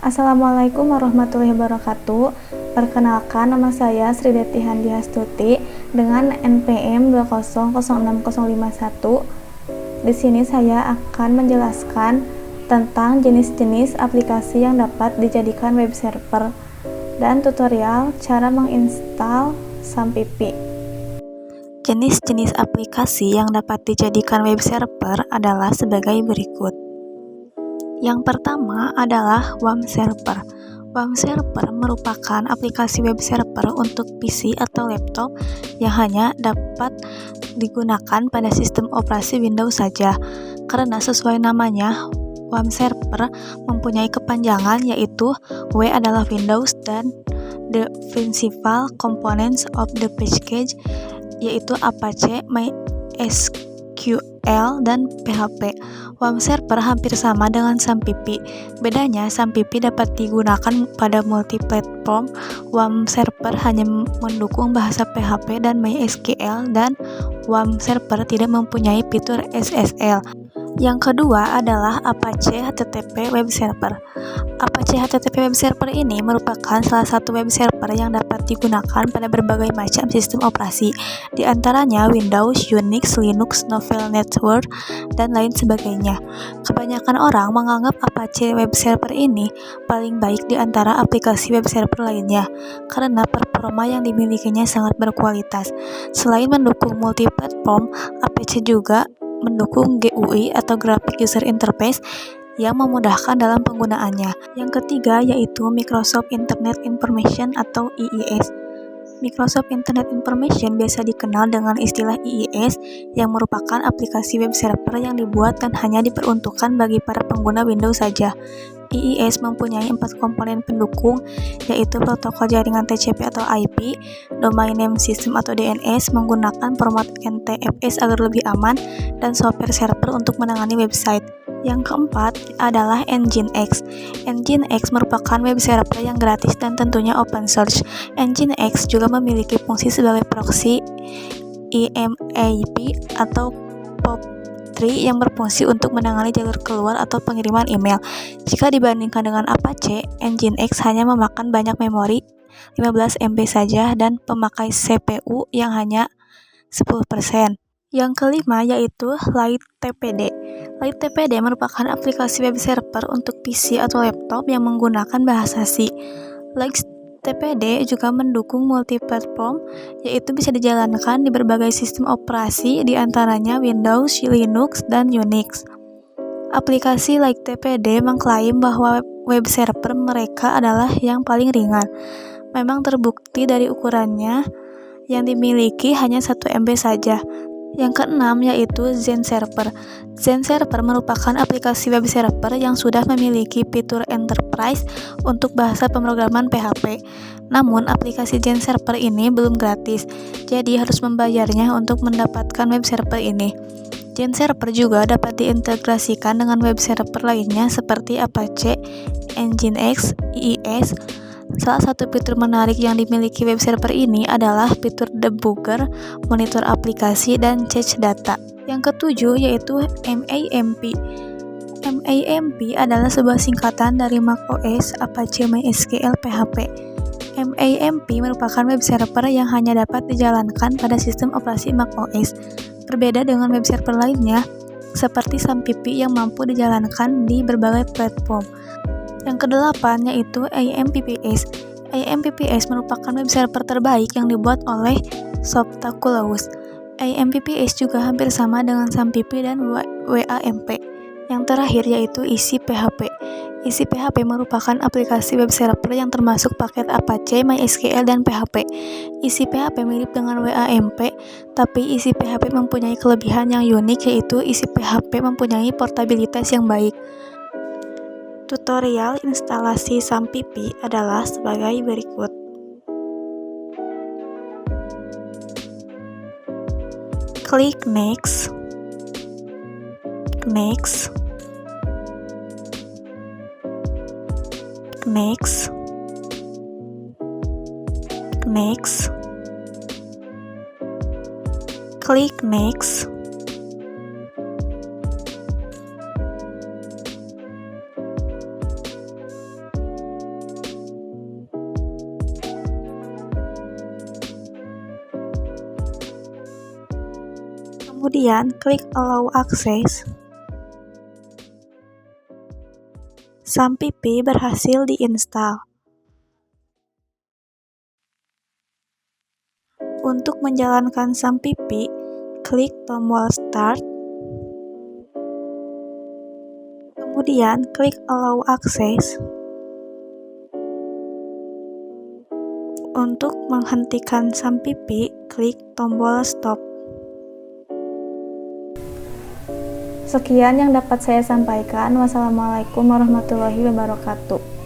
Assalamualaikum warahmatullahi wabarakatuh. Perkenalkan, nama saya Sri Deti Handiastuti dengan NPM 2006051. Di sini saya akan menjelaskan tentang jenis-jenis aplikasi yang dapat dijadikan web server dan tutorial cara menginstal Sampipi. Jenis-jenis aplikasi yang dapat dijadikan web server adalah sebagai berikut. Yang pertama adalah WAM Server. WAM Server merupakan aplikasi web server untuk PC atau laptop yang hanya dapat digunakan pada sistem operasi Windows saja. Karena sesuai namanya, WAM Server mempunyai kepanjangan yaitu W adalah Windows dan the principal components of the package yaitu Apache, MySQL, dan PHP. WAM Server hampir sama dengan Sampipi. Bedanya, Sampipi dapat digunakan pada multi-platform. WAM Server hanya mendukung bahasa PHP dan MySQL, dan WAM Server tidak mempunyai fitur SSL. Yang kedua adalah Apache HTTP Web Server. Apache HTTP Web Server ini merupakan salah satu web server yang dapat digunakan pada berbagai macam sistem operasi, di antaranya Windows, Unix, Linux, Novel Network, dan lain sebagainya. Kebanyakan orang menganggap Apache Web Server ini paling baik di antara aplikasi web server lainnya, karena performa yang dimilikinya sangat berkualitas. Selain mendukung multi-platform, Apache juga mendukung GUI atau Graphic User Interface yang memudahkan dalam penggunaannya. Yang ketiga yaitu Microsoft Internet Information atau IIS. Microsoft Internet Information biasa dikenal dengan istilah IIS, yang merupakan aplikasi web server yang dibuat dan hanya diperuntukkan bagi para pengguna Windows saja. IIS mempunyai 4 komponen pendukung, yaitu protokol jaringan TCP atau IP, domain name system atau DNS menggunakan format NTFS agar lebih aman, dan software server untuk menangani website. Yang keempat adalah Nginx. Nginx merupakan web server yang gratis dan tentunya open source. Nginx juga memiliki fungsi sebagai proxy IMAP atau POP3 yang berfungsi untuk menangani jalur keluar atau pengiriman email. Jika dibandingkan dengan Apache, Nginx hanya memakan banyak memori, 15 MB saja, dan pemakai CPU yang hanya 10%. Yang kelima yaitu LightTPD. LightTPD merupakan aplikasi web server untuk PC atau laptop yang menggunakan bahasa C. LightTPD juga mendukung multi-platform, yaitu bisa dijalankan di berbagai sistem operasi, di antaranya Windows, Linux, dan Unix. Aplikasi LightTPD mengklaim bahwa web server mereka adalah yang paling ringan. Memang terbukti dari ukurannya yang dimiliki hanya 1 MB saja. Yang keenam yaitu XenServer. XenServer merupakan aplikasi web server yang sudah memiliki fitur enterprise untuk bahasa pemrograman PHP. Namun, aplikasi XenServer ini belum gratis, jadi harus membayarnya untuk mendapatkan web server ini. XenServer juga dapat diintegrasikan dengan web server lainnya seperti Apache, Nginx, IIS. Salah satu fitur menarik yang dimiliki web server ini adalah fitur debugger, monitor aplikasi, dan cache data. Yang ketujuh yaitu MAMP. MAMP adalah sebuah singkatan dari macOS, Apache, MySQL, PHP. MAMP merupakan web server yang hanya dapat dijalankan pada sistem operasi macOS. Berbeda dengan web server lainnya, seperti Sampipi yang mampu dijalankan di berbagai platform. Yang kedelapan yaitu AMPPS. AMPPS merupakan web server terbaik yang dibuat oleh Softaculous. AMPPS juga hampir sama dengan Sampipi dan WAMP. Yang terakhir yaitu EasyPHP. EasyPHP merupakan aplikasi web server yang termasuk paket Apache, MySQL, dan PHP. EasyPHP mirip dengan WAMP, tapi EasyPHP mempunyai kelebihan yang unik, yaitu EasyPHP mempunyai portabilitas yang baik. Tutorial instalasi Sampipi adalah sebagai berikut. Klik Next, Next, Next, Next, klik Next, Kemudian klik Allow Access. SAMPiP berhasil diinstal. Untuk menjalankan SAMPiP, klik tombol Start. Kemudian klik Allow Access. Untuk menghentikan SAMPiP, klik tombol Stop. Sekian yang dapat saya sampaikan. Wassalamualaikum warahmatullahi wabarakatuh.